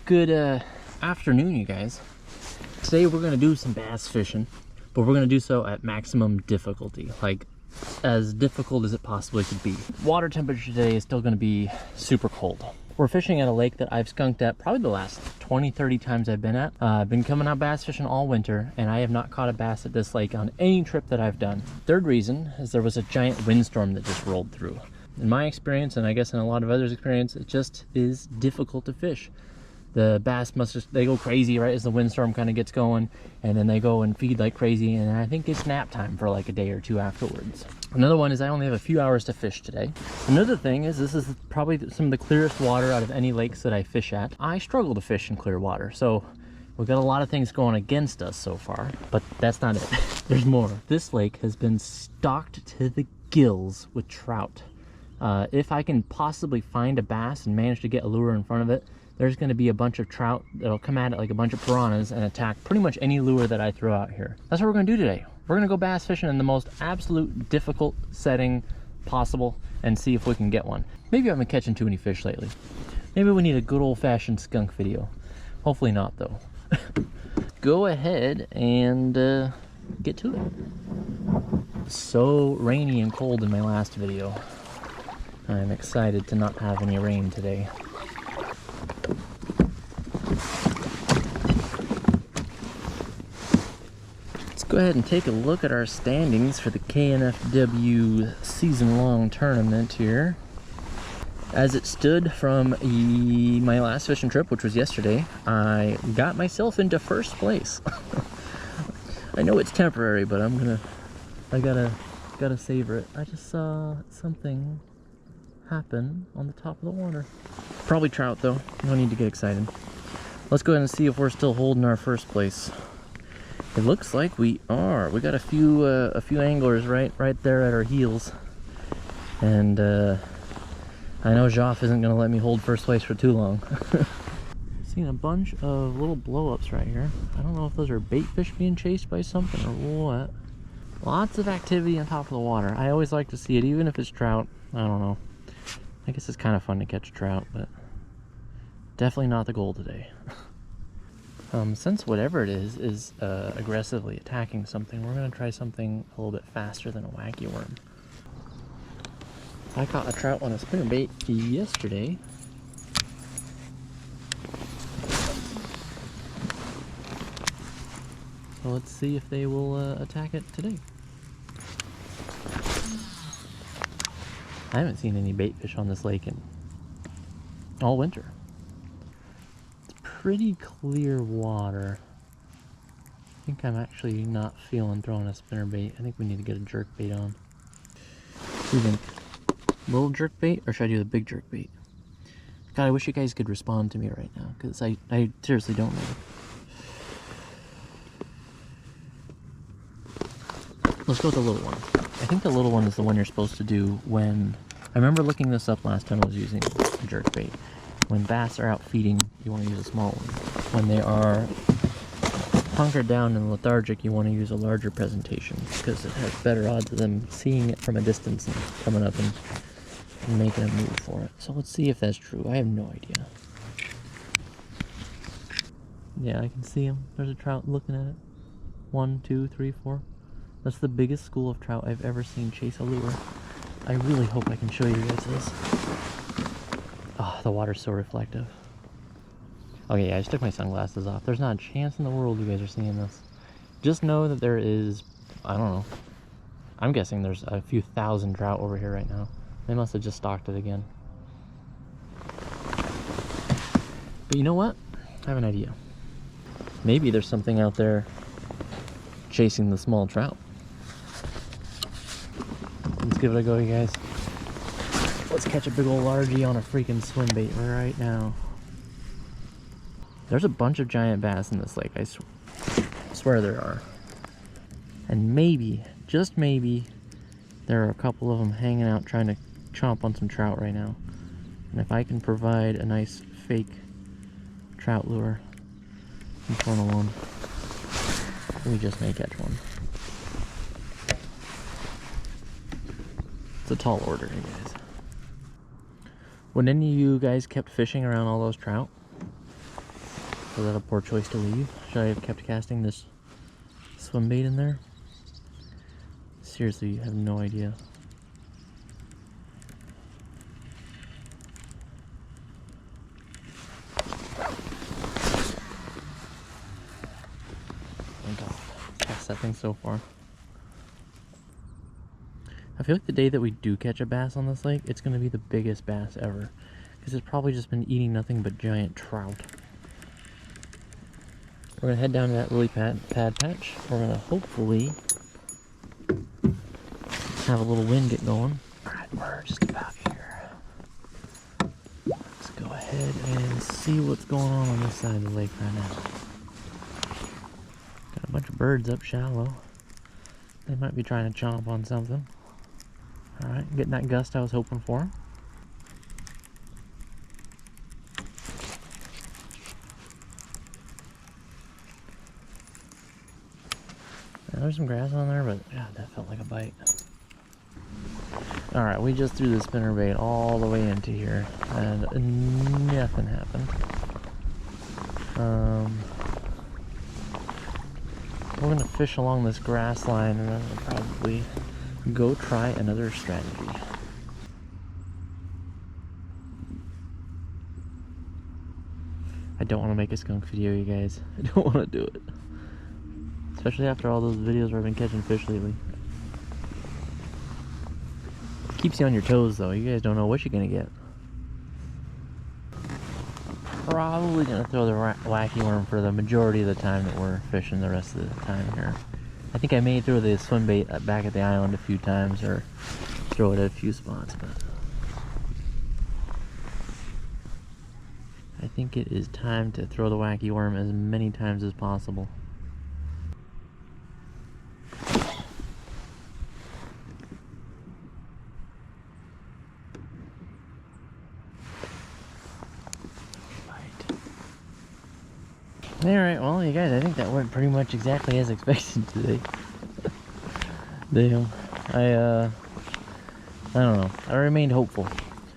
Good afternoon, you guys. Today we're gonna do some bass fishing, but we're gonna do so at maximum difficulty, like as difficult as it possibly could be. Water temperature today is still gonna be super cold. We're fishing at a lake that I've skunked at probably the last 20-30 times I've been at. I've been coming out bass fishing all winter, and I have not caught a bass at this lake on any trip that I've done. Third reason is there was a giant windstorm that just rolled through. In my experience, and I guess in a lot of others' experience, it just is difficult to fish. The bass they go crazy right as the windstorm kind of gets going, and then they go and feed like crazy, and I think it's nap time for like a day or two afterwards. Another one is I only have a few hours to fish today. Another thing is this is probably some of the clearest water out of any lakes that I fish at. I struggle to fish in clear water, so we've got a lot of things going against us so far, but that's not it. There's more. This lake has been stocked to the gills with trout. If I can possibly find a bass and manage to get a lure in front of it, there's going to be a bunch of trout that'll come at it like a bunch of piranhas and attack pretty much any lure that I throw out here. That's what we're going to do today. We're going to go bass fishing in the most absolute difficult setting possible and see if we can get one. Maybe I haven't been catching too many fish lately. Maybe we need a good old-fashioned skunk video. Hopefully not, though. Go ahead and get to it. So rainy and cold in my last video. I'm excited to not have any rain today. Go ahead and take a look at our standings for the KNFW season-long tournament here. As it stood from my last fishing trip, which was yesterday, I got myself into first place. I know it's temporary, but I gotta savor it. I just saw something happen on the top of the water. Probably trout though, no need to get excited. Let's go ahead and see if we're still holding our first place. It looks like we are. We got a few anglers right there at our heels, and I know Joff isn't going to let me hold first place for too long. Seen a bunch of little blow-ups right here. I don't know if those are bait fish being chased by something or what. Lots of activity on top of the water. I always like to see it, even if it's trout. I don't know. I guess it's kind of fun to catch a trout, but definitely not the goal today. Since whatever it is aggressively attacking something, we're going to try something a little bit faster than a wacky worm. I caught a trout on a spinnerbait yesterday. So let's see if they will attack it today. I haven't seen any bait fish on this lake in all winter. Pretty clear water. I think I'm actually not feeling throwing a spinnerbait. I think we need to get a jerk bait on. What do you think? Little jerk bait, or should I do the big jerk bait? God, I wish you guys could respond to me right now, because I seriously don't know. Let's go with the little one. I think the little one is the one you're supposed to do when... I remember looking this up last time I was using a jerk bait. When bass are out feeding, you want to use a small one. When they are hunkered down and lethargic, you want to use a larger presentation because it has better odds of them seeing it from a distance and coming up and making a move for it. So let's see if that's true. I have no idea. Yeah, I can see him. There's a trout looking at it. 1, 2, 3, 4. That's the biggest school of trout I've ever seen chase a lure. I really hope I can show you guys this. Oh, the water's so reflective. Okay, yeah, I just took my sunglasses off. There's not a chance in the world you guys are seeing this. Just know that there is, I don't know, I'm guessing there's a few thousand trout over here right now. They must have just stocked it again. But you know what? I have an idea. Maybe there's something out there chasing the small trout. Let's give it a go, you guys. Let's catch a big old largie on a freaking swim bait right now. There's a bunch of giant bass in this lake, I swear there are. And maybe, just maybe, there are a couple of them hanging out trying to chomp on some trout right now. And if I can provide a nice fake trout lure in front of one, we just may catch one. It's a tall order, you guys. When any of you guys kept fishing around all those trout, Was that a poor choice to leave? Should I have kept casting this swim bait in there? Seriously, I have no idea. Thank God. Cast that thing so far. I feel like the day that we do catch a bass on this lake, it's going to be the biggest bass ever. Because it's probably just been eating nothing but giant trout. We're going to head down to that lily pad patch. We're going to hopefully have a little wind get going. Alright, we're just about here. Let's go ahead and see what's going on this side of the lake right now. Got a bunch of birds up shallow. They might be trying to chomp on something. Alright, getting that gust I was hoping for. Now, there's some grass on there, but God, that felt like a bite. Alright, we just threw the spinnerbait all the way into here, and nothing happened. We're going to fish along this grass line, and then we'll probably go try another strategy. I don't want to make a skunk video, you guys. I don't want to do it. Especially after all those videos where I've been catching fish lately. Keeps you on your toes though. You guys don't know what you're going to get. Probably going to throw the wacky worm for the majority of the time that we're fishing the rest of the time here. I think I may throw the swim bait back at the island a few times or throw it at a few spots, but I think it is time to throw the wacky worm as many times as possible. Alright, well you guys, I think that went pretty much exactly as expected today. Damn. I don't know. I remained hopeful.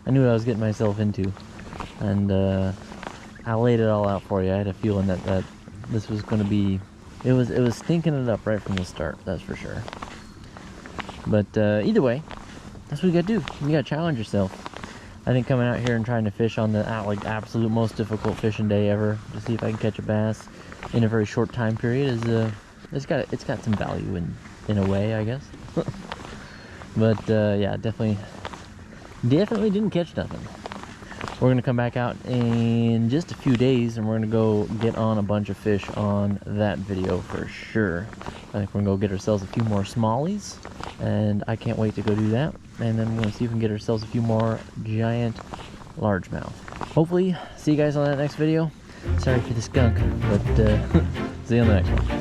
I knew what I was getting myself into. And I laid it all out for you. I had a feeling that this was going to be... It was stinking it up right from the start, that's for sure. But either way, that's what you got to do. You got to challenge yourself. I think coming out here and trying to fish on the like absolute most difficult fishing day ever to see if I can catch a bass in a very short time period is it's got some value in a way, I guess. But yeah, definitely didn't catch nothing. We're gonna come back out in just a few days and we're gonna go get on a bunch of fish on that video for sure. I think we're gonna go get ourselves a few more smallies, and I can't wait to go do that. And then we're gonna see if we can get ourselves a few more giant largemouth. Hopefully, see you guys on that next video. Sorry for the skunk, but see you on the next one.